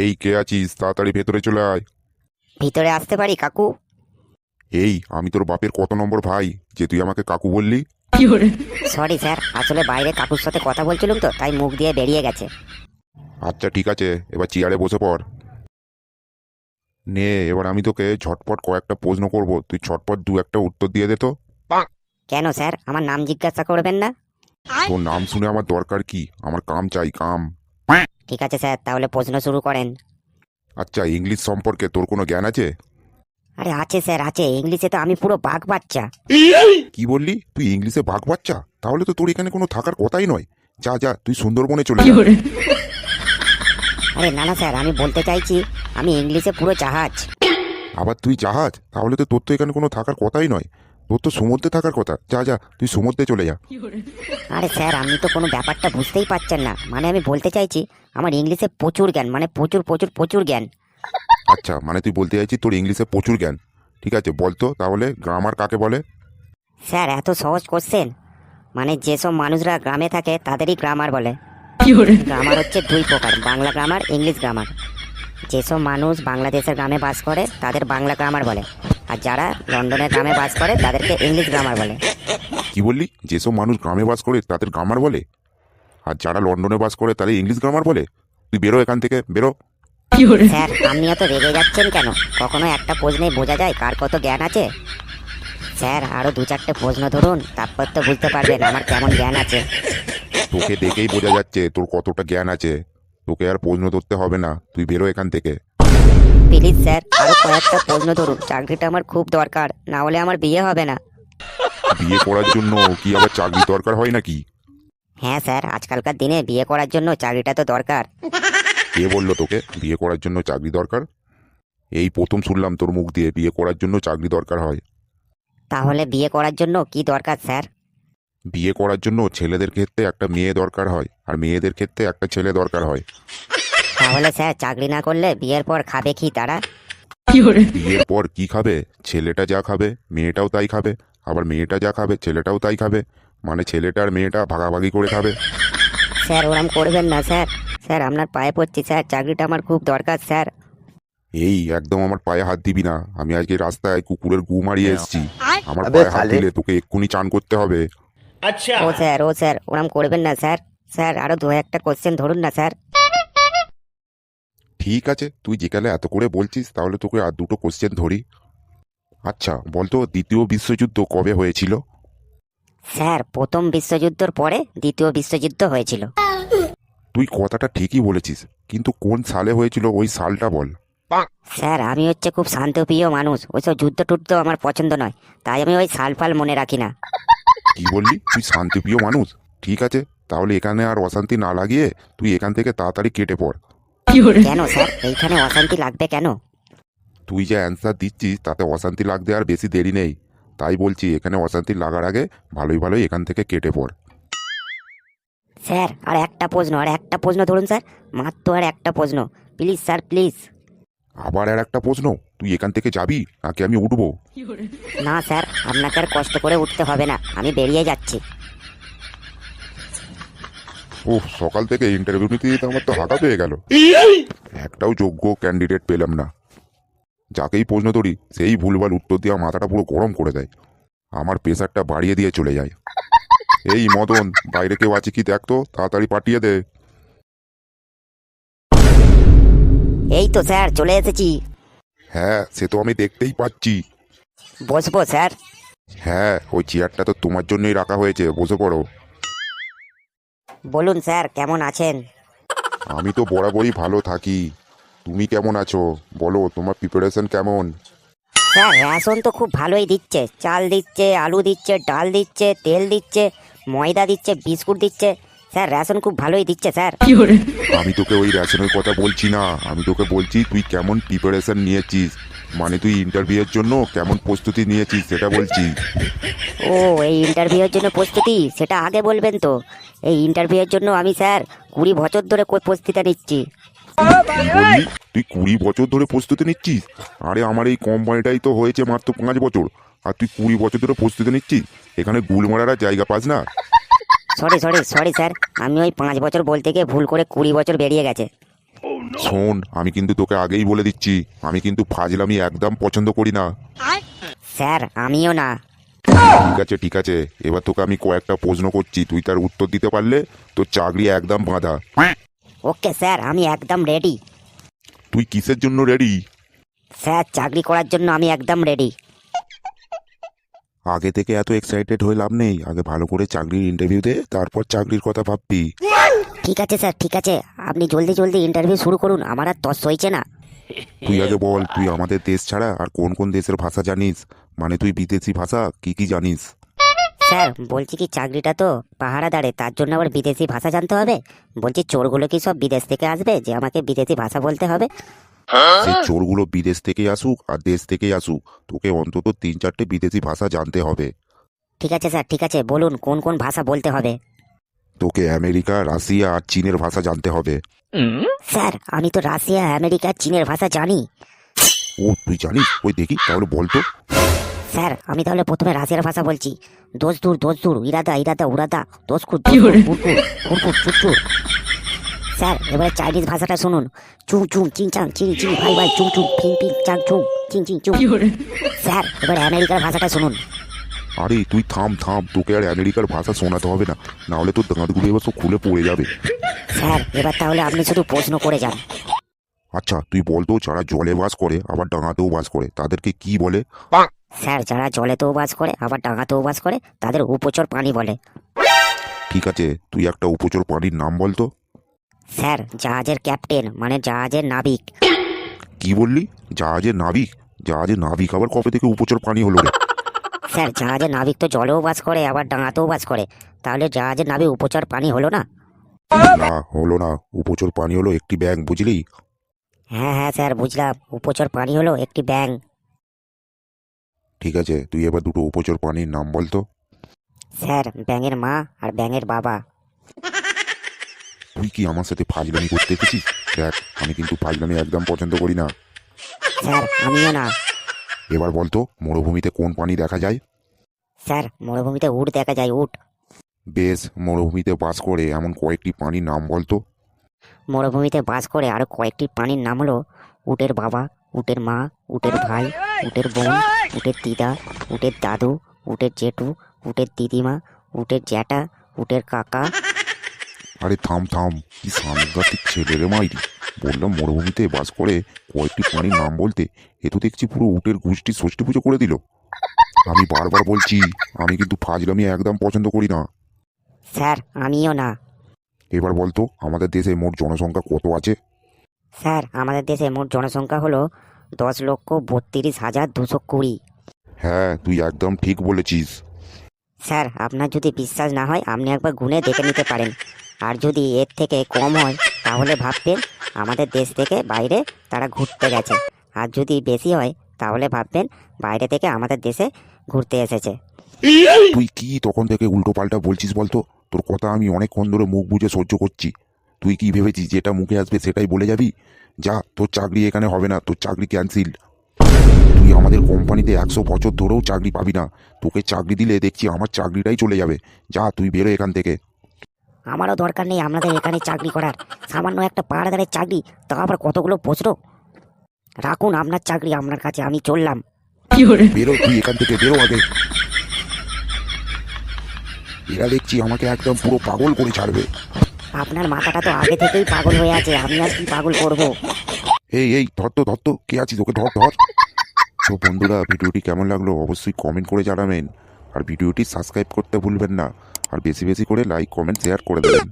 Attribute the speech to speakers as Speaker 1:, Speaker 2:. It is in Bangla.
Speaker 1: এই কে আছিস? তাড়াতাড়ি ভেতরে চলে আয়।
Speaker 2: ভিতরে আসতে পারি কাকু?
Speaker 1: এই আমি তোর বাপের কত নম্বর ভাই যে তুই আমাকে কাকু বললি?
Speaker 2: সরি স্যার, আসলে বাইরে কাকুর সাথে কথা বলছিলাম তো তাই মুখ দিয়ে বেরিয়ে গেছে।
Speaker 1: আচ্ছা ঠিক আছে, এবার চেয়ারে বসে পড়। নে, এবার আমি তোকে ঝটপট কয়েকটা প্রশ্ন করব, তুই ঝটপট দু একটা উত্তর দিয়ে দে তো।
Speaker 2: কেন স্যার, আমার নাম জিজ্ঞাসা করবেন না?
Speaker 1: তোর নাম শুনে আমার দরকার কি? আমার কাম চাই, কাম।
Speaker 2: ঠিক আছে স্যার, তাহলে প্রশ্ন শুরু করেন।
Speaker 1: আচ্ছা, ইংলিশ সম্পর্কে তোর কোনো জ্ঞান আছে?
Speaker 2: আরে আছে স্যার আছে, ইংলিশে তো আমি পুরো বাঘ বাচ্চা।
Speaker 1: কি বললি? তুই ইংলিশে বাঘ বাচ্চা? তাহলে তো তোর এখানে কোনো থাকার কথাই নয়। যা যা, তুই সুন্দরবনে চলে যা।
Speaker 2: আরে না না স্যার, আমি বলতে চাইছি আমি ইংলিশে পুরো জাহাজ।
Speaker 1: আবার তুই জাহাজ? তাহলে তো তোর তো এখানে কোনো থাকার কথাই নয়। তোর তো সমুদ্রে থাকার কথা। যা যা, তুই সমুদ্রে চলে যা।
Speaker 2: আরে স্যার, আপনি তো কোনো ব্যাপারটা বুঝতেই পারছেন না। মানে আমি বলতে চাইছি আমার ইংলিশে প্রচুর জ্ঞান, মানে প্রচুর প্রচুর প্রচুর জ্ঞান।
Speaker 1: আচ্ছা, মানে তুই বলতে চাইছিস তোর ইংলিশে প্রচুর জ্ঞান। ঠিক আছে, বলতো তাহলে গ্রামার কাকে বলে?
Speaker 2: স্যার এত সহজ কোশ্চেন, মানে যেসব মানুষরা গ্রামে থাকে তাদেরই গ্রামার বলে। গ্রামার হচ্ছে দুই প্রকার, বাংলা গ্রামার, ইংলিশ গ্রামার। যেসব মানুষ বাংলাদেশের গ্রামে বাস করে তাদের বাংলা গ্রামার বলে, আর যারা লন্ডনের গ্রামে বাস করে তাদেরকে ইংলিশ গ্রামার বলে।
Speaker 1: কি বললি? যেসব মানুষ গ্রামে বাস করে তাদের গ্রামার বলে, আর যারা লন্ডনে বাস করে তাদের ইংলিশ গ্রামার বলে? তুই বেরো এখান থেকে, বেরো।
Speaker 2: স্যার আপনি এত রেগে যাচ্ছেন কেন? কখনো একটা প্রশ্নেই বোঝা যায় কার কত জ্ঞান আছে। স্যার আরো দু চারটে প্রশ্ন ধরুন, তারপর তো বুঝতে পারবেন আমার কেমন জ্ঞান আছে।
Speaker 1: তোকে দেখেই বোঝা যাচ্ছে তোর কতটা জ্ঞান আছে। তোকে আর প্রশ্ন ধরতে হবে না, তুই বেরো এখান থেকে।
Speaker 2: প্লিজ স্যার আরো কয়েকটা প্রশ্ন ধরুন, চাকরিটা আমার খুব দরকার, না হলে আমার বিয়ে হবে না।
Speaker 1: বিয়ে করার জন্য কি আবার চাকরি দরকার হয় নাকি?
Speaker 2: হ্যাঁ স্যার, আজকালকার দিনে বিয়ে করার জন্য চাকরিটা তো দরকার।
Speaker 1: কে বললো তোকে বিয়ে করার জন্য চাকরি দরকার? এই প্রথম শুনলাম তোর মুখ দিয়ে বিয়ে করার জন্য চাকরি দরকার হয়।
Speaker 2: তাহলে বিয়ে করার জন্য কি দরকার স্যার?
Speaker 1: বিয়ে করার জন্য ছেলেদের ক্ষেত্রে একটা মেয়ে দরকার হয়, আর মেয়েদের ক্ষেত্রে একটা ছেলে দরকার হয়।
Speaker 2: তাহলে স্যার চাকরি না করলে বিয়ের পর খাবে কি তারা?
Speaker 1: বিয়ের পর কি খাবে? ছেলেটা যা খাবে মেয়েটাও তাই খাবে, আবার মেয়েটা যা খাবে ছেলেটাও তাই খাবে। মানে ছেলেটা আর মেয়েটা ভাগাভাগি করে খাবে।
Speaker 2: স্যার ওরম করবেন না স্যার। স্যার আপনার পায়ে পড়ছি স্যার, চাকরিটা আমার খুব দরকার স্যার।
Speaker 1: এই একদম আমার পায়ে হাত দিবি না। আমি আজকে রাস্তায় কুকুরের গু মারিয়ে এসেছি। আমার পায়ে হাত দিলে তোকে এক্ষুনি চান করতে হবে।
Speaker 2: ও স্যার ওরম করবেন না স্যার। স্যার আরো দু একটা কোশ্চেন ধরুন না স্যার।
Speaker 1: ঠিক আছে, তুই যেকালে এত করে বলছিস তাহলে তোকে আর দুটো কোশ্চেন ধরি। আচ্ছা বলতো, দ্বিতীয় বিশ্বযুদ্ধ কবে হয়েছিল?
Speaker 2: স্যার প্রথম বিশ্বযুদ্ধের পরে দ্বিতীয় বিশ্বযুদ্ধ হয়েছিল।
Speaker 1: তুই কথাটা ঠিকই বলেছিস, কিন্তু কোন সালে হয়েছিল ওই সালটা বল।
Speaker 2: স্যার আমি হচ্ছে খুব শান্তপ্রিয় মানুষ, ওইসব যুদ্ধ টুদ্ধ আমার পছন্দ নয়, তাই আমি ওই সাল ফাল মনে রাখি না।
Speaker 1: কি বললি? তুই শান্তিপ্রিয় মানুষ? ঠিক আছে, তাহলে এখানে আর অশান্তি না লাগিয়ে তুই এখান থেকে তাড়াতাড়ি কেটে পড়।
Speaker 2: কেন স্যার, এইখানে অশান্তি লাগবে কেন?
Speaker 1: তুই যে অ্যান্সার দিচ্ছিস তাতে অশান্তি লাগতে আর বেশি দেরি নেই। তাই বলছি এখানে অশান্তি লাগার আগে ভালোই ভালোই এখান থেকে কেটে পড়।
Speaker 2: স্যার আর একটা প্রশ্ন, আর একটা প্রশ্ন ধরুন স্যার, মাত্র আর একটা প্রশ্ন, প্লিজ স্যার প্লিজ।
Speaker 1: আবার আর একটা প্রশ্ন? তুই এখান থেকে যাবি নাকি আমি উঠবো?
Speaker 2: না স্যার, আপনাকে আর কষ্ট করে উঠতে হবে না, আমি বেরিয়ে যাচ্ছি।
Speaker 1: ওহ, সকাল থেকে ইন্টারভিউ নিতে দিতে আমার তো হাঁটা পেয়ে গেল। একটাও যোগ্য ক্যান্ডিডেট পেলাম না। যাকেই প্রশ্ন ধরি সেই ভুলভাল উত্তর দিয়ে আমার মাথাটা পুরো গরম করে দেয়। আমার প্রেশারটা বাড়িয়ে দিয়ে চলে যায়। এই মদন, বাইরে কেউ আছে কি দেখ তো, তাড়াতাড়ি পাঠিয়ে দে।
Speaker 2: এই তো স্যার চলে এসেছি।
Speaker 1: হ্যাঁ, সে তো আমি দেখতেই পাচ্ছি।
Speaker 2: বসবো স্যার?
Speaker 1: হ্যাঁ, ওই চেয়ারটা তো তোমার জন্যই রাখা হয়েছে, বসে পড়ো।
Speaker 2: বলুন স্যার কেমন আছেন?
Speaker 1: আমি তো বরাবরই ভালো থাকি। তুমি কেমন আছো বলো, তোমার প্রিপারেশন কেমন?
Speaker 2: স্যার রেশন তো খুব ভালোই দিচ্ছে, চাল দিচ্ছে, আলু দিচ্ছে, ডাল দিচ্ছে, তেল দিচ্ছে, ময়দা দিচ্ছে, বিস্কুট দিচ্ছে। স্যার রেশন খুব ভালোই দিচ্ছে স্যার।
Speaker 1: আমি তোকে ওই রেশনের কথা বলছি না, আমি তোকে বলছি তুই কেমন প্রিপারেশন নিয়েছিস। মানে তুই ইন্টারভিউয়ের জন্য কেমন প্রস্তুতি নিয়েছিস সেটা বলছি।
Speaker 2: ও এই ইন্টারভিউয়ের জন্য প্রস্তুতি, সেটা আগে বলবেন তো। এই ইন্টারভিউয়ের জন্য আমি স্যার 20 বছর ধরে প্রস্তুতি নিচ্ছি।
Speaker 1: কি বললি? তুই 20 বছর ধরে প্রস্তুতি নিচ্ছিস? আরে আমার এই কোম্পানিটাই তো হয়েছে মাত্র 5 বছর, আর তুই 20 বছর ধরে প্রস্তুতি নিচ্ছিস? এখানে গুল মারার আর জায়গা পাস না।
Speaker 2: সরি সরি সরি স্যার, আমি ওই 5 বছর বলতে গিয়ে ভুল করে 20 বছর বেরিয়ে গেছে।
Speaker 1: শোন, আমি কিন্তু তোকে আগেই বলে দিচ্ছি, আমি কিন্তু ফাজলামি একদম পছন্দ করি না।
Speaker 2: স্যার আমিও না।
Speaker 1: ঠিক আছে ঠিক আছে, এবার তোকে আমি কয়েকটা প্রশ্ন করছি, তুই তার উত্তর দিতে পারলে তোর চাকরি একদম বাঁধা।
Speaker 2: ওকে স্যার, আমি একদম রেডি।
Speaker 1: তুই কিসের জন্য রেডি?
Speaker 2: স্যার চাকরি করার জন্য আমি একদম রেডি।
Speaker 1: আগে থেকে এত এক্সাইটেড হয়ে লাভ নেই, আগে ভালো করে চাকরির ইন্টারভিউ দে, তারপর চাকরির কথা ভাববি।
Speaker 2: ঠিক আছে স্যার, ঠিক আছে, আপনি জলদি জলদি ইন্টারভিউ শুরু করুন, আমার আর তস হয়েছে না।
Speaker 1: তুই আগে বল, তুই আমাদের দেশ ছাড়া আর কোন কোন দেশের ভাষা জানিস? মানে তুই বিদেশি ভাষা কি কি জানিস?
Speaker 2: স্যার বলছি কি, চাকরিটা তো পাহারাদারে, তার জন্য আবার বিদেশি ভাষা জানতে হবে? বলছি চোরগুলো কি সব বিদেশ থেকে আসবে যে আমাকে বিদেশি ভাষা বলতে হবে?
Speaker 1: সেই চোরগুলো বিদেশ থেকে আসুক আর দেশ থেকে আসুক, তোকে অন্তত 3-4টে বিদেশি ভাষা জানতে হবে।
Speaker 2: ঠিক আছে স্যার, ঠিক আছে, বলুন কোন কোন ভাষা বলতে হবে।
Speaker 1: তোকে আমেরিকা, রাশিয়া আর চীনের ভাষা জানতে হবে।
Speaker 2: স্যার আমি তো রাশিয়া, আমেরিকা, চীনের ভাষা জানি।
Speaker 1: ও তুই জানিস? ওই দেখি তাহলে বল তো।
Speaker 2: স্যার আমি তাহলে প্রথমে রাশিয়ার ভাষা বলছি। দোষ দূর ইরাদা ইরাদা উড়াদা দোষকুর ফুরফুর চুরচুর। স্যার এবারে চাইনিজ ভাষাটা শুনুন। চুং চুং চিং চাং চিনি চিনি ভাই ভাই চুং চুং পিং পিং চাং চুং চিং চিং চুং। স্যার এবারে আমেরিকার ভাষাটা শুনুন।
Speaker 1: আরে তুই থাম থাম, তোকে আর আমেরিকার ভাষা শোনাতে হবে না, না হলে তোর দাঁতগুলো এবার সব খুলে পড়ে যাবে।
Speaker 2: স্যার এবার তাহলে আপনি শুধু প্রশ্ন করে যান।
Speaker 1: আচ্ছা তুই বল তো, যারা জলে বাস করে আবার ডাঙাতেও বাস করে তাদেরকে কি বলে?
Speaker 2: স্যার যারা জলেতেও বাস করে আবার ডাঙাতেও বাস করে তাদের উপচর পানি বলে।
Speaker 1: ঠিক আছে, তুই একটা উপচর প্রাণীর নাম বল তো।
Speaker 2: স্যার জাহাজের ক্যাপ্টেন, মানে জাহাজের নাবিক।
Speaker 1: কি বললি? জাহাজের নাবিক? জাহাজের নাবিক আবার কবে থেকে উপচর প্রাণী হলো রে?
Speaker 2: স্যার জাহাজের নাবিক তো জলেও বাস করে আবার ডাঙাতেও বাস করে, তাহলে জাহাজের নাবিক উপচর পানি হলো না?
Speaker 1: না হলো না, উপচর প্রাণী হলো একটি ব্যাঙ, বুঝলি?
Speaker 2: হ্যাঁ হ্যাঁ স্যার বুঝলাম, উপচর পানি হলো একটি ব্যাঙ।
Speaker 1: ঠিক আছে, তুই এবার দুটো উপচর প্রাণীর নাম বল তো।
Speaker 2: স্যার ব্যাঙের মা আর ব্যাঙের বাবা।
Speaker 1: তুই কি আমার সাথে ফাজলামি করতে এসেছিস? দেখ, আমি কিন্তু ফাজলামি একদম পছন্দ করি না।
Speaker 2: স্যার আমিও না।
Speaker 1: এবার বলতো, মরুভূমিতে কোন প্রাণী দেখা যায়?
Speaker 2: স্যার মরুভূমিতে উট দেখা যায়, উট।
Speaker 1: বেশ, মরুভূমিতে বাস করে এমন কয়েকটি প্রাণীর নাম বলতো।
Speaker 2: মরুভূমিতে বাস করে আরো কয়েকটি প্রাণীর নাম হলো উটের বাবা, উটের মা, উটের ভাই, উটের বোন, উটের দিদা, উটের দাদু, উটের জেঠু, উটের দিদিমা, উটের জ্যাঠা, উটের কাকা।
Speaker 1: আরে থাম থাম, কি সাংঘাতিক ছেলে রে মাইরি! বললাম মরুভূমিতে বাস করে কয়েকটি প্রাণীর নাম বলতে, এ তো দেখছি পুরো উটের গোষ্ঠী ষষ্ঠী পুজো করে দিল। আমি বারবার বলছি, আমি কিন্তু ফাজলামি একদম পছন্দ করি না।
Speaker 2: স্যার আমিও না।
Speaker 1: এবার বলতো, আমাদের দেশে মোট জনসংখ্যা কত আছে?
Speaker 2: স্যার আমাদের দেশে মোট জনসংখ্যা হলো 10,32,220।
Speaker 1: হ্যাঁ, তুই একদম ঠিক বলেছিস।
Speaker 2: স্যার আপনার যদি বিশ্বাস না হয় আপনি একবার গুনে দেখে নিতে পারেন, আর যদি এর থেকে কম হয় তাহলে ভাববেন আমাদের দেশ থেকে বাইরে তারা ঘুরতে গেছে, আর যদি বেশি হয় তাহলে ভাববেন বাইরে থেকে আমাদের দেশে ঘুরতে এসেছে।
Speaker 1: তুই কি তখন থেকে উল্টো পাল্টা বলছিস বলতো? তোর কথা আমি অনেকক্ষণ ধরে মুখ বুজে সহ্য করছি। তুই কি ভেবেছিস যেটা মুখে আসবে সেটাই বলে যাবি? যা, তোর চাকরি এখানে হবে না, তোর চাকরি ক্যান্সেল। তুই আমাদের কোম্পানিতে 100 বছর ধরেও চাকরি পাবি না। তোকে চাকরি দিলে দেখছি আমার চাকরিটাই চলে যাবে। যা, তুই বেরো এখান থেকে।
Speaker 2: আমারও দরকার নেই আপনাদের এখানে চাকরি করার, সামান্য একটা পাহাড়াদারের চাকরি, তা আবার কতগুলো প্রশ্ন। রাখুন আপনার চাকরি আপনার কাছে, আমি চললাম।
Speaker 1: বেরো তুই এখান থেকে, বেরো আগে। এরা দেখছি আমাকে একদম পুরো পাগল করে ছাড়বে।
Speaker 2: আপনার মাথাটা তো আগে থেকেই পাগল হয়ে আছে, আমি আর কি পাগল করব।
Speaker 1: এই এই ধর তো, কে আছিস? ওকে ধর ধর। তো বন্ধুরা, ভিডিওটি কেমন লাগলো অবশ্যই কমেন্ট করে জানাবেন, আর ভিডিওটি সাবস্ক্রাইব করতে ভুলবেন না, আর বেশি বেশি করে লাইক কমেন্ট শেয়ার করে দেবেন।